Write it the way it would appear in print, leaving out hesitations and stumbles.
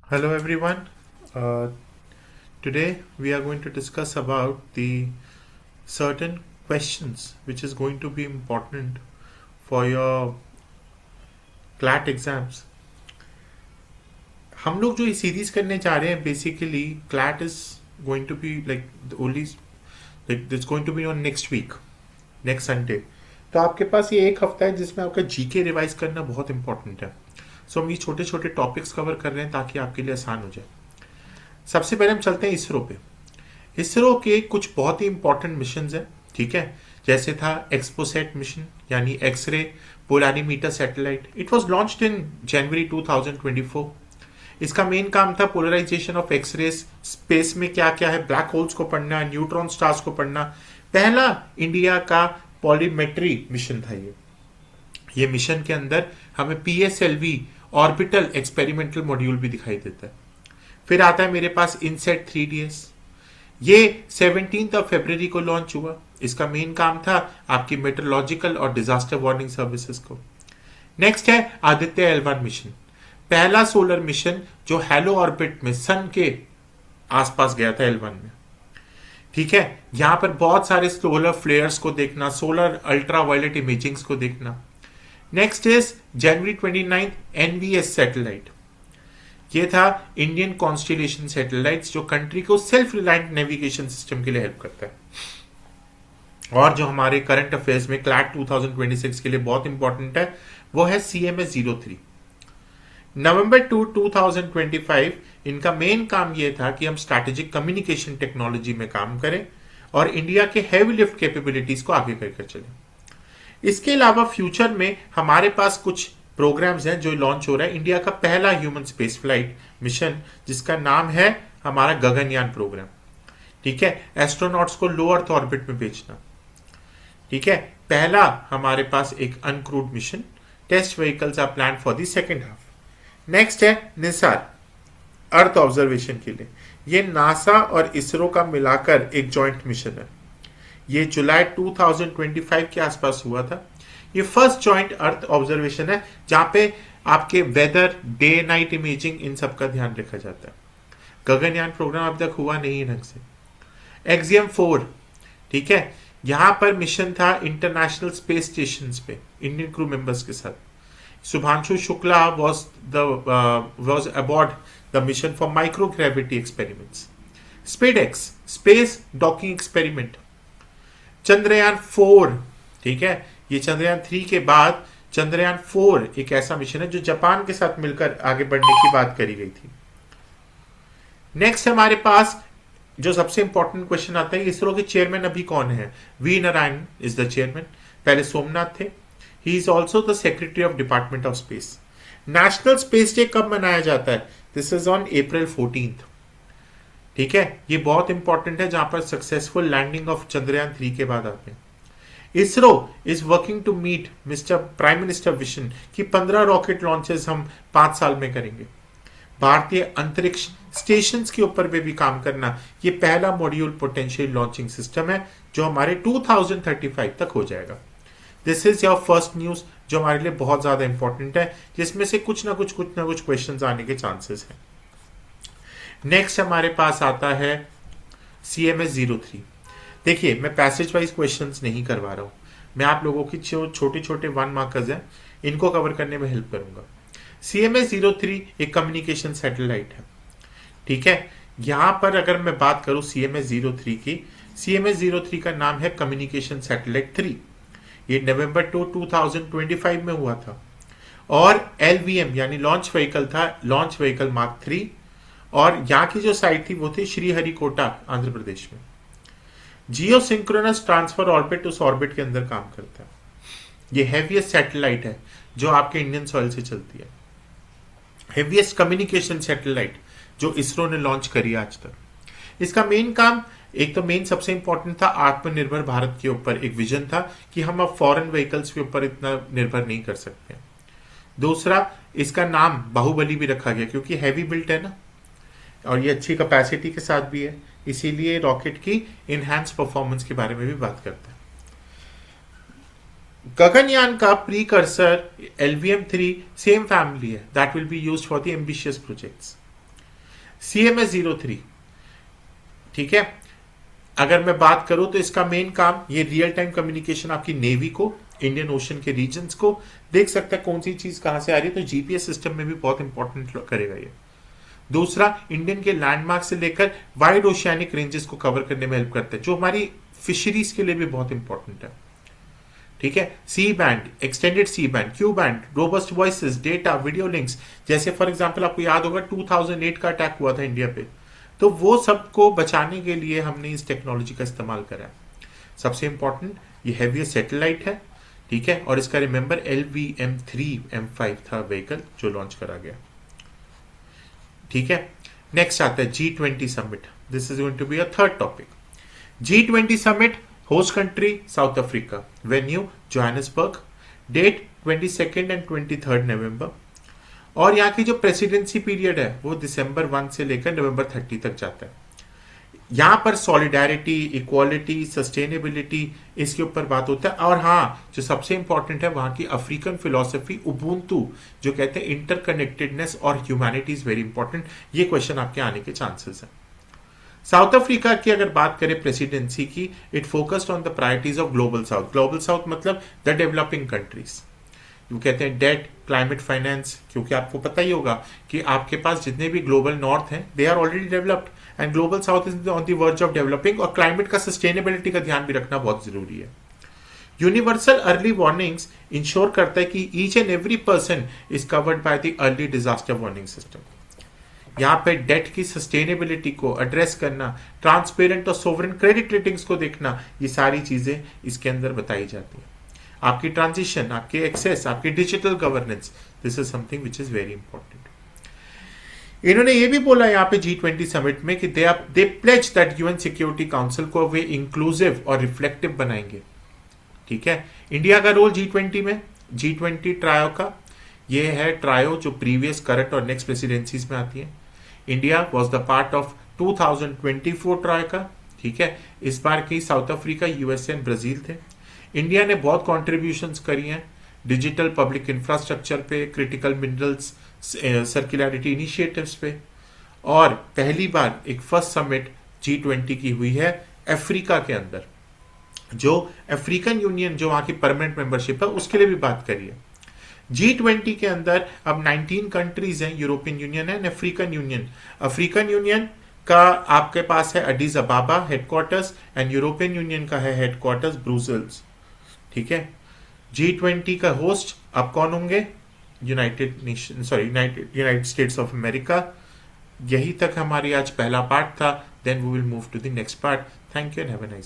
Hello everyone. Uh, Today we are going to discuss about the certain questions which is going to be important for your CLAT exams. हम लोग जो ये series करने जा रहे हैं basically CLAT is going to be like the only like it's going to be on next week, next Sunday. तो आपके पास ये एक हफ्ता है जिसमें आपका जीके रिवाइज करना बहुत इंपॉर्टेंट है. सो हम ये छोटे छोटे टॉपिक्स कवर कर रहे हैं ताकि आपके लिए आसान हो जाए. सबसे पहले हम चलते हैं इसरो पे. इसरो के कुछ बहुत ही इंपॉर्टेंट मिशन हैं. ठीक है, जैसे था एक्सपोसेट मिशन यानी X-ray polarimeter satellite. It was launched in January 2024. इसका मेन काम था पोलराइजेशन ऑफ एक्सरेज. स्पेस में क्या क्या है, ब्लैक होल्स को पढ़ना, न्यूट्रॉन स्टार्स को पढ़ना. पहला इंडिया का पॉलीमेट्री मिशन था ये मिशन के अंदर हमें पीएसएलवी ऑर्बिटल एक्सपेरिमेंटल मॉड्यूल भी दिखाई देता है. फिर आता है मेरे पास इनसेट 3DS. ये 17 फरवरी को लॉन्च हुआ. इसका मेन काम था आपकी मेट्रोलॉजिकल और डिजास्टर वार्निंग सर्विसेज को. नेक्स्ट है आदित्य L1 मिशन. पहला सोलर मिशन जो हैलो ऑर्बिट में सन के आसपास गया था L1 में. ठीक है, यहां पर बहुत सारे सोलर फ्लेयर्स को देखना, सोलर अल्ट्रावायलेट इमेजिंग्स को देखना. Next is January 29 NVS satellite. ये था इंडियन कॉन्स्टिलेशन सैटेलाइट्स जो कंट्री को सेल्फ रिलायंट नेविगेशन सिस्टम के लिए हेल्प करता है. और जो हमारे करंट अफेयर्स में क्लैट 2026 के लिए बहुत इंपॉर्टेंट है वो है CMS-03. नवंबर 2025 इनका मेन काम ये था कि हम स्ट्रैटेजिक कम्युनिकेशन टेक्नोलॉजी में काम करें और इंडिया के हैवी लिफ्ट कैपेबिलिटीज को आगे करके चलें. इसके अलावा फ्यूचर में हमारे पास कुछ प्रोग्राम्स हैं जो लॉन्च हो रहा है. इंडिया का पहला ह्यूमन स्पेस फ्लाइट मिशन जिसका नाम है हमारा गगनयान प्रोग्राम. ठीक है, एस्ट्रोनॉट्स को लो अर्थ ऑर्बिट में भेजना. ठीक है, पहला हमारे पास एक uncrewed mission. Test vehicles are plan for the second half. Next है निसार अर्थ ऑब्जर्वेशन के लिए. ये नासा और इसरो का मिलाकर एक जॉइंट मिशन है. ये जुलाई 2025 के आसपास हुआ था. ये फर्स्ट जॉइंट अर्थ ऑब्जर्वेशन है जहां पे आपके वेदर, डे नाइट इमेजिंग, इन सब का ध्यान रखा जाता है. गगनयान प्रोग्राम अब तक हुआ नहीं ढंग से. एक्सियम 4. ठीक है, यहां पर मिशन था इंटरनेशनल स्पेस स्टेशन पे इंडियन क्रू मेंबर्स के साथ. Shubhanshu Shukla was aboard the mission for microgravity experiments. SpaceX space docking experiment. Chandrayaan 4. ठीक है, ये चंद्रयान 3 के बाद चंद्रयान 4 एक ऐसा मिशन है जो जापान के साथ मिलकर आगे बढ़ने की बात करी गई थी. नेक्स्ट हमारे पास जो सबसे इंपॉर्टेंट क्वेश्चन आता है, इसरो के चेयरमैन अभी कौन है. V Narayan is the chairman. पहले सोमनाथ थे. He is also the secretary of department of space. National space day कब मनाया जाता है? This is on April 14th. ठीक है, ये बहुत इंपॉर्टेंट है जहां पर सक्सेसफुल लैंडिंग ऑफ चंद्रयान 3 के बाद आते हैं. ISRO is working to meet mister prime minister vision कि 15 रॉकेट लॉन्चेस हम 5 साल में करेंगे. भारतीय अंतरिक्ष स्टेशन के ऊपर भी काम करना. ये पहला मॉड्यूल पोटेंशियल लॉन्चिंग सिस्टम है जो हमारे 2035 तक हो जाएगा. This is your first news जो हमारे लिए बहुत ज्यादा इंपॉर्टेंट है, जिसमें से कुछ ना कुछ क्वेश्चंस आने के चांसेस हैं. नेक्स्ट हमारे पास आता है CMS-03. देखिए, मैं पैसेज वाइज क्वेश्चंस नहीं करवा रहा हूं. मैं आप लोगों की जो छोटे छोटे 1 मार्कर्स हैं इनको कवर करने में हेल्प करूंगा. CMS-03 एक कम्युनिकेशन सैटेलाइट है. ठीक है, यहां पर अगर मैं बात करूं CMS-03 की, CMS-03 का नाम है कम्युनिकेशन सैटेलाइट 3. ये नवंबर 2025 में हुआ था. और LVM यानी लॉन्च व्हीकल था, लॉन्च व्हीकल मार्क 3. और यहाँ की जो साइट थी वो थी श्रीहरिकोटा, आंध्र प्रदेश में. जियो सिंक्रोनस ट्रांसफर ऑर्बिट उस ऑर्बिट के अंदर काम करता है. ये हैवीएस्ट सैटेलाइट है जो आपके इंडियन सॉइल से चलती है. हैवीएस्ट कम्युनिकेशन सैटेलाइट जो इसरो ने लॉन्च करी आज तक. इसका मेन काम, एक तो मेन सबसे इंपॉर्टेंट था आत्मनिर्भर भारत के ऊपर एक विजन था कि हम अब फॉरेन व्हीकल्स के ऊपर इतना निर्भर नहीं कर सकते. दूसरा, इसका नाम बाहुबली भी रखा गया क्योंकि हैवी बिल्ट है ना, और ये अच्छी कैपेसिटी के साथ भी है, इसीलिए रॉकेट की इनहैंस परफॉर्मेंस के बारे में भी बात करता है. गगनयान का प्रीकर्सर LVM-3 सेम फैमिली है, that will be used for the ambitious projects. CMS-03, ठीक है। अगर मैं बात करूं तो इसका मेन काम ये रियल टाइम कम्युनिकेशन आपकी नेवी को, इंडियन ओशन के रीजन्स को देख सकता है कौन सी चीज कहां से आ रही है, तो जीपीएस सिस्टम में भी बहुत इंपॉर्टेंट करेगा ये। दूसरा, इंडियन के लैंडमार्क से लेकर वाइड ओशियानिक रेंजेस को कवर करने में हेल्प करता है, जो हमारी फिशरीज के लिए भी बहुत इंपॉर्टेंट है, ठीक है। C band, extended C band, Ku band, robust voices, data, video links, जैसे फॉर एग्जांपल आपको याद होगा 2008 का अटैक हुआ था इंडिया पे, तो वो सबको बचाने के लिए हमने इस टेक्नोलॉजी का इस्तेमाल करा। सबसे इंपॉर्टेंट, ये हैवी सैटेलाइट है, ठीक है, और इसका रिमेंबर LVM-3M5 था व्हीकल जो लॉन्च करा गया, ठीक है। नेक्स्ट आता है G20 summit. This is going to be a third topic. G20 summit, host country South Africa, venue Johannesburg, date 22 and 23 November, और यहाँ की जो प्रेसिडेंसी पीरियड है वो दिसंबर 1 से लेकर नवंबर 30 तक जाता है। यहाँ पर सॉलिडारिटी, इक्वालिटी, सस्टेनेबिलिटी, इसके ऊपर बात होता है। और हाँ, जो सबसे इंपॉर्टेंट है वहां की अफ्रीकन फिलोसफी उबुंटू, जो कहते हैं इंटरकनेक्टेडनेस और ह्यूमैनिटी इज वेरी इंपॉर्टेंट। ये क्वेश्चन आपके आने के चांसेस हैं। साउथ अफ्रीका की अगर बात करें प्रेसिडेंसी की, it focused on the priorities of global south. Global south मतलब द डेवलपिंग कंट्रीज। वो कहते हैं डेट, क्लाइमेट फाइनेंस, क्योंकि आपको पता ही होगा कि आपके पास जितने भी ग्लोबल नॉर्थ हैं they are already developed and global south is on the verge of developing, और क्लाइमेट का सस्टेनेबिलिटी का ध्यान भी रखना बहुत जरूरी है। यूनिवर्सल अर्ली वार्निंग्स इंश्योर करता है कि each and every person is covered by the early disaster warning system. यहाँ पे डेट की सस्टेनेबिलिटी को एड्रेस करना, ट्रांसपेरेंट और सोवरेन क्रेडिट रेटिंग्स को देखना, ये सारी चीजें इसके अंदर बताई जाती है। आपकी ट्रांजिशन, आपकी एक्सेस, आपकी digital governance, this is something which is very important. इन्होंने ये भी बोला यहाँ पे G20 समिट में कि they pledge that UN security council को वे इंक्लूसिव और रिफ्लेक्टिव बनाएंगे, ठीक है। इंडिया का रोल G20 में, G20 ट्रायो का, ये है ट्रायो जो प्रीवियस, करंट और नेक्स्ट प्रेसिडेंसीज में आती है। India was the part of 2024 trio का, ठीक है। इस बार की south Africa, USA and Brazil थे। इंडिया ने बहुत कॉन्ट्रीब्यूशंस करी हैं डिजिटल पब्लिक इंफ्रास्ट्रक्चर पे, क्रिटिकल मिनरल्स, सर्कुलरिटी इनिशिएटिव्स पे, और पहली बार एक फर्स्ट समिट G20 की हुई है अफ्रीका के अंदर, जो अफ्रीकन यूनियन जो वहां की परमानेंट मेंबरशिप है उसके लिए भी बात करी है। G20 के अंदर अब 19 कंट्रीज हैं, यूरोपियन यूनियन है, अफ्रीकन यूनियन। अफ्रीकन यूनियन का आपके पास है Aedes अबाबा headquarters, and European union का है हेडक्वार्टर्स ब्रुसेल्स, ठीक है। G20 का होस्ट अब कौन होंगे? United States of America. यही तक हमारी आज पहला पार्ट था, then we will move to the next part. Thank you and have a nice